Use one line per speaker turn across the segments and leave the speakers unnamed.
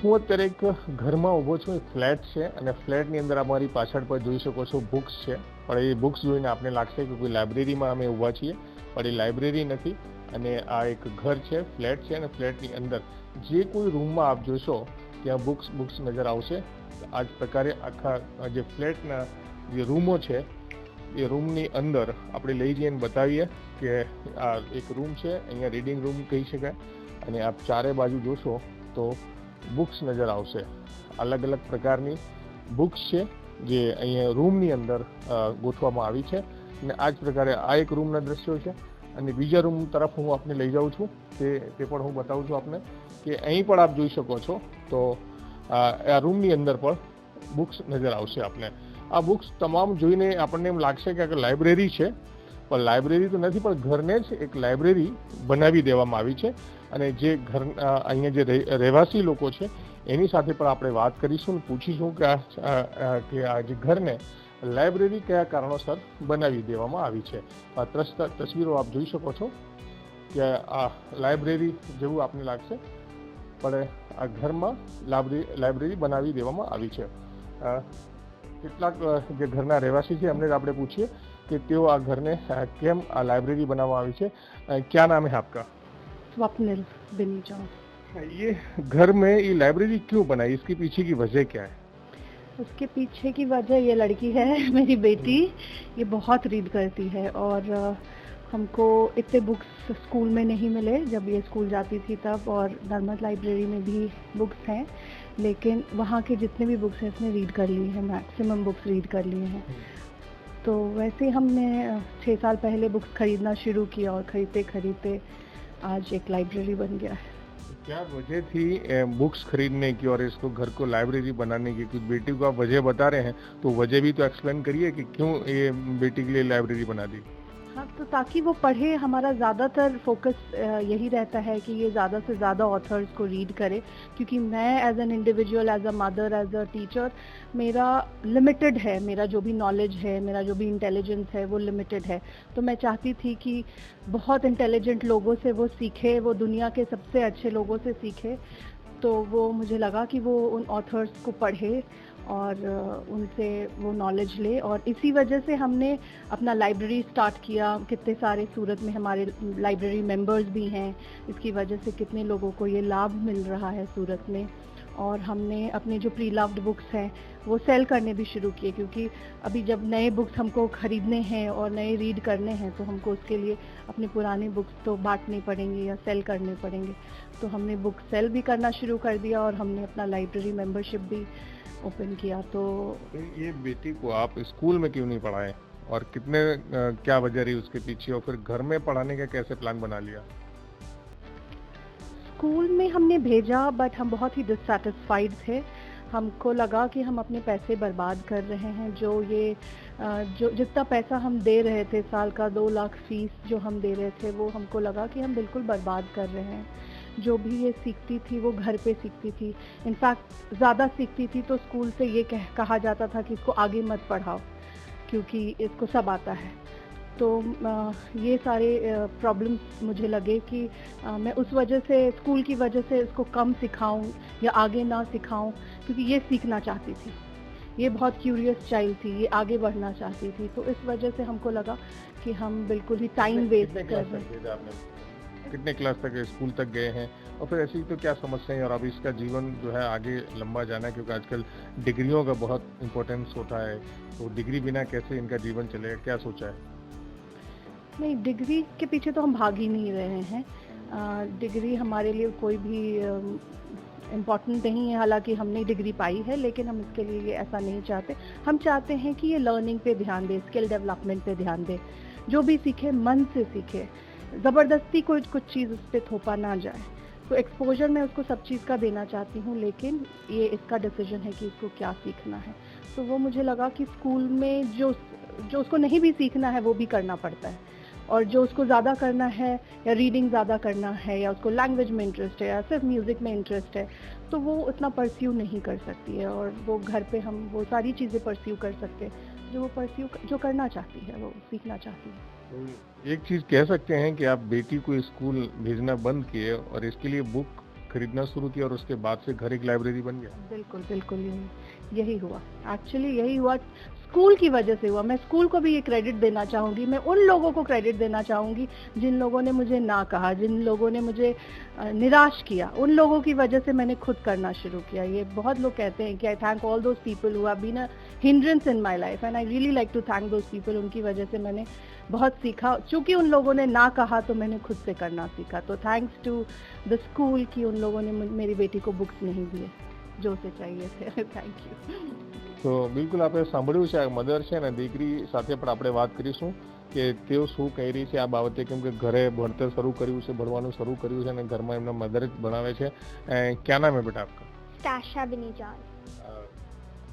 હું અત્યારે એક ઘરમાં ઊભો છું, એક ફ્લેટ છે અને ફ્લેટની અંદર અમારી પાછળ પર જોઈ શકો છો બુક્સ છે. પણ એ બુક્સ જોઈને આપને લાગશે કે કોઈ લાઇબ્રેરીમાં અમે ઊભા છીએ, પણ એ લાઇબ્રેરી નથી. અને આ એક ઘર છે, ફ્લેટ છે અને ફ્લેટની અંદર જે કોઈ રૂમમાં આપ જોશો ત્યાં બુક્સ નજર આવશે. આ જ પ્રકારે આખા જે ફ્લેટના જે રૂમો છે એ રૂમની અંદર આપણે લઈ જઈને બતાવીએ કે આ એક રૂમ છે, અહીંયા રીડિંગ રૂમ કહી શકાય. અને આપ ચારે બાજુ જોશો તો બુક્સ નજર આવશે. અલગ અલગ પ્રકારની બુક્સ છે જે અહીંયા રૂમની અંદર ગોઠવવામાં આવી છે. અને આ જ પ્રકારે આ એક રૂમના દ્રશ્યો છે. અને બીજા રૂમ તરફ હું આપને લઈ જાઉં છું, તે પણ હું બતાવું છું આપને કે અહીં પણ આપ જોઈ શકો છો તો આ રૂમની અંદર પણ બુક્સ નજર આવશે આપને. આ બુક્સ તમામ જોઈને આપણને એમ લાગશે કે લાઇબ્રેરી છે, પણ લાઇબ્રેરી તો નથી, પણ ઘરને જ એક લાઇબ્રેરી બનાવી દેવામાં આવી છે. અને જે ઘર અહીંયા જે રહેવાસી લોકો છે એની સાથે પણ આપણે વાત કરીશું અને પૂછીશું કે આ જે ઘરને લાઇબ્રેરી કયા કારણોસર બનાવી દેવામાં આવી છે. આ તસવીરો આપ જોઈ શકો છો કે આ લાઇબ્રેરી જેવું આપને લાગશે, પણ આ ઘરમાં લાઇબ્રેરી બનાવી દેવામાં આવી છે. કેટલાક જે ઘરના રહેવાસી છે એમને આપણે પૂછીએ कि त्यो आ घर ने केम आ लाइब्रेरी बनावा આવી છે. क्या नाम है आपका?
स्वप्निल बिनीजा।
ये घर में ये लाइब्रेरी क्यों बनाई, इसके पीछे की वजह क्या है?
उसके पीछे की वजह ये लड़की है मेरी बेटी, ये बहुत रीड करती है और हमको इतने बुक्स स्कूल में नहीं मिले जब ये स्कूल जाती थी तब, और नर्मद लाइब्रेरी में भी बुक्स हैं, लेकिन वहाँ के जितने भी बुक्स हैं इसने रीड कर लिए हैं, मैक्सिमम बुक्स रीड कर लिए हैं. तो वैसे हमने 6 साल पहले बुक्स खरीदना शुरू किया और खरीदते खरीदते आज एक लाइब्रेरी बन गया है.
क्या वजह थी बुक्स खरीदने की और इसको घर को लाइब्रेरी बनाने की? कुछ बेटी को आप वजह बता रहे हैं तो वजह भी तो एक्सप्लेन करिए कि क्यों ये बेटी के लिए लाइब्रेरी बना दी.
हाँ, तो ताकि वो पढ़े. हमारा ज़्यादातर फोकस यही रहता है कि ये ज़्यादा से ज़्यादा ऑथर्स को रीड करे, क्योंकि मैं as an individual, as a mother, as a teacher, मेरा लिमिटेड है. मेरा जो भी नॉलेज है, मेरा जो भी इंटेलिजेंस है वो लिमिटेड है. तो मैं चाहती थी कि बहुत इंटेलिजेंट लोगों से वो सीखे, वो दुनिया के सबसे अच्छे लोगों से सीखे. तो वो मुझे लगा कि वो उन ऑथर्स को पढ़े और उनसे वो नॉलेज ले, और इसी वजह से हमने अपना लाइब्रेरी स्टार्ट किया. कितने सारे सूरत में हमारे लाइब्रेरी मेंबर्स भी हैं, इसकी वजह से कितने लोगों को ये लाभ मिल रहा है सूरत में. और हमने अपने जो प्री लव्ड बुक्स हैं वो सेल करने भी शुरू किए, क्योंकि अभी जब नए बुक्स हमको खरीदने हैं और नए रीड करने हैं तो हमको उसके लिए अपने पुराने बुक्स तो बांटने पड़ेंगे या सेल करने पड़ेंगे. तो हमने बुक सेल भी करना शुरू कर दिया और हमने अपना लाइब्रेरी मेंबरशिप भी ओपन किया. तो
ये बेटी को आप स्कूल में क्यों नहीं पढ़ाए और कितने क्या वजह रही उसके पीछे, और फिर घर में पढ़ाने का कैसे प्लान बना लिया?
स्कूल में हमने भेजा बट हम बहुत ही डिससैटिस्फाइड थे. हमको लगा कि हम अपने पैसे बर्बाद कर रहे हैं. जो जितना पैसा हम दे रहे थे, साल का 2 लाख फीस जो हम दे रहे थे, वो हमको लगा कि हम बिल्कुल बर्बाद कर रहे हैं. जो भी ये सीखती थी वो घर पे सीखती थी. इनफैक्ट ज़्यादा सीखती थी तो स्कूल से ये कहा जाता था कि इसको आगे मत पढ़ाओ क्योंकि इसको सब आता है. तो ये सारे प्रॉब्लम्स मुझे लगे कि मैं उस वजह से, स्कूल की वजह से इसको कम सिखाऊं या आगे ना सिखाऊं, क्योंकि ये सीखना चाहती थी. ये बहुत क्यूरियस चाइल्ड थी, ये आगे बढ़ना चाहती थी. तो इस वजह से हमको लगा कि हम बिल्कुल ही टाइम वेस्ट कर रहे हैं.
कितने क्लास तक स्कूल तक गए हैं, और फिर ऐसी तो क्या समस्या है, और अब इसका जीवन जो है आगे लंबा जाना है, क्योंकि आजकल डिग्रियों का बहुत इम्पोर्टेंस होता है, तो डिग्री बिना कैसे इनका जीवन चलेगा, क्या सोचा है?
नहीं, डिग्री के पीछे तो हम भाग ही नहीं रहे हैं. डिग्री हमारे लिए कोई भी इम्पॉर्टेंट नहीं है. हालांकि हमने डिग्री पाई है, लेकिन हम इसके लिए ऐसा नहीं चाहते. हम चाहते हैं कि ये लर्निंग पे ध्यान दे, स्किल डेवलपमेंट पे ध्यान दे. जो भी सीखे मन से सीखे, ज़बरदस्ती कुछ चीज़ उस पर थोपा ना जाए. तो एक्सपोजर मैं उसको सब चीज़ का देना चाहती हूँ, लेकिन ये इसका डिसीजन है कि इसको क्या सीखना है. तो वो मुझे लगा कि स्कूल में जो उसको नहीं भी सीखना है वो भी करना पड़ता है, और जो उसको ज़्यादा करना है, या रीडिंग ज़्यादा करना है, या उसको लैंग्वेज में इंटरेस्ट है, या सिर्फ म्यूज़िक में इंटरेस्ट है, तो वो उतना परस्यू नहीं कर सकती है. और वो घर पे हम वो सारी चीज़ें परस्यू कर सकते हैं जो करना चाहती है, वो सीखना चाहती है.
एक चीज़ कह सकते हैं कि आप बेटी को स्कूल भेजना बंद किए और इसके लिए बुक खरीदना शुरू किया और उसके बाद से घर एक लाइब्रेरी बन गया?
बिल्कुल बिल्कुल यही हुआ, एक्चुअली यही हुआ, स्कूल की वजह से हुआ। मैं स्कूल को भी ये क्रेडिट देना चाहूँगी, मैं उन लोगों को क्रेडिट देना चाहूँगी जिन लोगों ने मुझे ना कहा, जिन लोगों ने मुझे निराश किया, उन लोगों की वजह से मैंने खुद करना शुरू किया। ये बहुत लोग कहते हैं कि I thank all those people who have been a hindrance in my life and I really like to thank those people. उनकी वजह से मैंने बहुत सीखा, चूंकि उन लोगों ने ना कहा तो मैंने खुद से करना सीखा। तो थैंक्स टू द स्कूल कि उन लोगों ने मेरी बेटी को बुक्स नहीं दिए जो उसे चाहिए थे। Thank you.
તો બિલકુલ આપણે સાંભળ્યું છે, આ મધર છે ને દીકરી સાથે પણ આપણે વાત કરીશું કે તેઓ શું કહી રહી છે આ બાબતે, કેમ કે ઘરે ભણતર શરૂ કર્યું છે, ભણવાનું શરૂ કર્યું છે અને ઘરમાં એમના મધર જ ભણાવે છે। क्या नाम है बेटा आपका?
ताशा बिनीजान।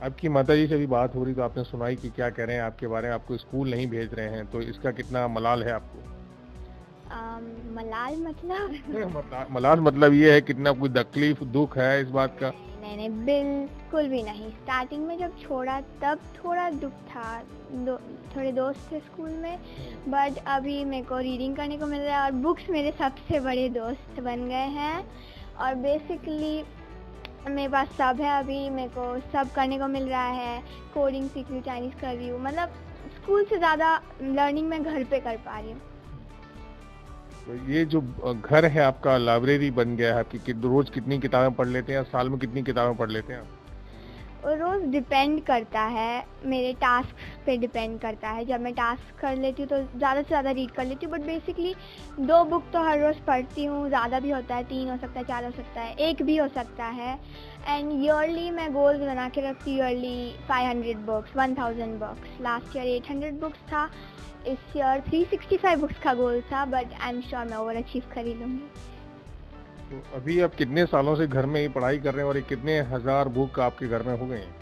आपकी माताजी से भी बात हो रही तो आपने सुनाई कि क्या कह रहे हैं आपके बारे में, आपको स्कूल नहीं भेज रहे हैं, तो इसका कितना मलाल है आपको?
मलाल मतलब
मलाल मतलब ये है कितना कोई तकलीफ दुख है इस बात का?
नहीं बिल्कुल भी नहीं। स्टार्टिंग में जब छोड़ा तब थोड़ा दुख था, थोड़े दोस्त थे स्कूल में, बट अभी मेरे को रीडिंग करने को मिल रहा है और बुक्स मेरे सबसे बड़े दोस्त बन गए हैं। और बेसिकली मेरे पास सब है, अभी मेरे को सब करने को मिल रहा है, कोडिंग सीख रही हूँ, चाइनीज़ कर रही हूँ, मतलब स्कूल से ज़्यादा लर्निंग मैं घर पे कर पा रही हूँ।
तो ये जो घर है आपका लाइब्रेरी बन गया है आपकी, रोज कितनी किताबें पढ़ लेते हैं, साल में कितनी किताबें पढ़ लेते हैं आप?
रोज़ डिपेंड करता है, मेरे टास्क पे डिपेंड करता है। जब मैं टास्क कर लेती हूँ तो ज़्यादा से ज़्यादा रीड कर लेती हूँ, बट बेसिकली 2 बुक तो हर रोज़ पढ़ती हूँ। ज़्यादा भी होता है, 3 हो सकता है, 4 हो सकता है, 1 भी हो सकता है। एंड ईयरली मैं गोल्स बना के रखती हूँ, yearly 500 books, 1000 books. Last year 800 books था, इस ईयर 365 बुक्स का गोल था, बट आई एम श्योर मैं ओवर अचीव कर ही लूँगी।
तो अभी आप कितने सालों से घर में ही पढ़ाई कर रहे हैं और ये कितने हजार बुक आपके घर में हो गए हैं?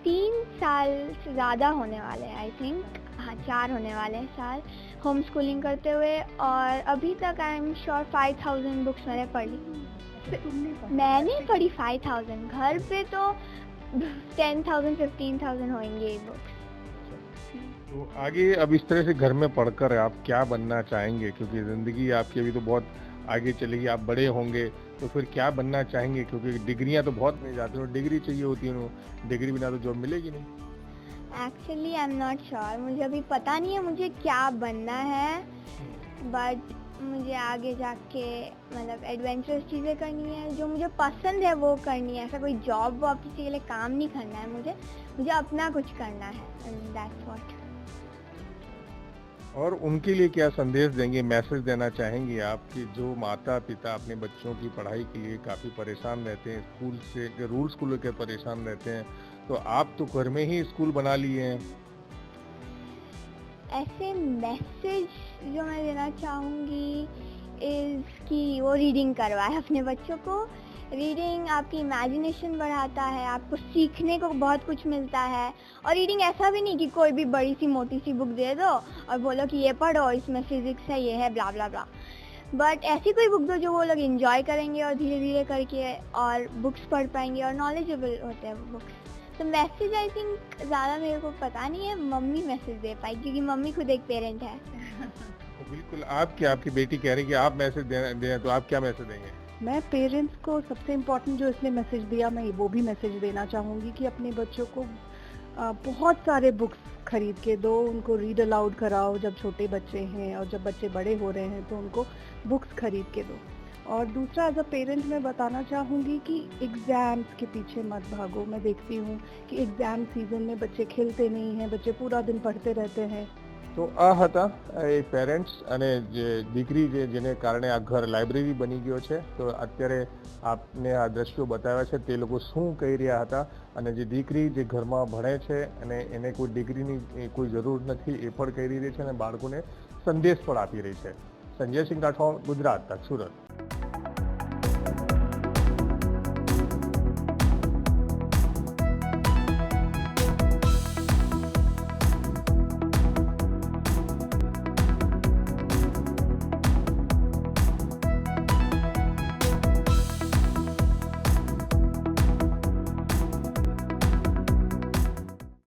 3 साल से ज़्यादा होने वाले हैं, आई थिंक। हाँ, 4 होने वाले हैं साल होम स्कूलिंग करते हुए, और अभी तक आई एम श्योर 5000 बुक्स मैंने पढ़ी। मैंने पढ़ी 5000, घर पे तो 10,000 15,000 होंगे ये बुक्स।
तो आगे अब इस तरह से घर में पढ़कर आप क्या बनना चाहेंगे, क्योंकि ज़िंदगी आपकी अभी तो बहुत आगे चलेगी, आप बड़े होंगे, तो फिर क्या बनना चाहेंगे? क्योंकि डिग्रियां तो बहुत मिल जाती हैं, डिग्री चाहिए होती है, डिग्री बिना तो जॉब मिलेगी नहीं।
Actually I am not sure, मुझे अभी पता नहीं है मुझे क्या बनना है, बट मुझे आगे जाके मतलब एडवेंचरस चीज़ें करनी है, जो मुझे पसंद है वो करनी है। ऐसा कोई जॉब वॉब किसी के लिए काम नहीं करना है, मुझे अपना कुछ करना है, एंड दैट्स व्हाट।
और उनके लिए क्या संदेश देंगे, मैसेज देना चाहेंगे आप कि जो माता पिता अपने बच्चों की पढ़ाई के लिए काफ़ी परेशान रहते हैं, स्कूल से रूल्स को लेकर परेशान रहते हैं, तो आप तो घर में ही स्कूल बना लिए हैं?
ऐसे मैसेज जो मैं देना चाहूँगी इज़ कि वो रीडिंग करवाए अपने बच्चों को। रीडिंग आपकी इमेजिनेशन बढ़ाता है, आपको सीखने को बहुत कुछ मिलता है। और रीडिंग ऐसा भी नहीं कि कोई भी बड़ी सी मोटी सी बुक दे दो और बोलो कि ये पढ़ो, इसमें फिजिक्स है, ये है, ब्ला ब्ला ब्ला, बट ऐसी कोई बुक दो जो वो लोग एंजॉय करेंगे और धीरे धीरे करके और बुक्स पढ़ पाएंगे और नॉलेजेबल होते हैं बुक्स। तो मैसेज आई थिंक ज़्यादा मेरे को पता नहीं है, मम्मी मैसेज दे पाई, क्योंकि मम्मी खुद एक पेरेंट है।
तो बिल्कुल, आपकी बेटी कह रही है कि आप मैसेज दें, तो आप क्या मैसेज देंगे?
मैं पेरेंट्स को सबसे इम्पोर्टेंट जो इसने मैसेज दिया, मैं वो भी मैसेज देना चाहूँगी कि अपने बच्चों को बहुत सारे बुक्स खरीद के दो, उनको रीड अलाउड कराओ जब छोटे बच्चे हैं, और जब बच्चे बड़े हो रहे हैं तो उनको बुक्स खरीद के दो। और दूसरा, एज अ पेरेंट मैं बताना चाहूँगी कि एग्ज़ाम्स के पीछे मत भागो। मैं देखती हूँ कि एग्ज़ाम सीजन में बच्चे खेलते नहीं हैं, बच्चे पूरा दिन पढ़ते रहते हैं।
તો આ હતા એ પેરેન્ટ્સ અને જે દીકરી જેને કારણે આ ઘર લાઇબ્રેરી બની ગયો છે, તો અત્યારે આપને આ દ્રશ્યો બતાવ્યા છે તે લોકો શું કહી રહ્યા હતા, અને જે દીકરી જે ઘરમાં ભણે છે અને એને કોઈ ડિગ્રીની કોઈ જરૂર નથી એ પણ કહી રહી છે અને બાળકોને સંદેશ પણ આપી રહી છે। સંજય સિંહ રાઠોડ, ગુજરાત તક, સુરત।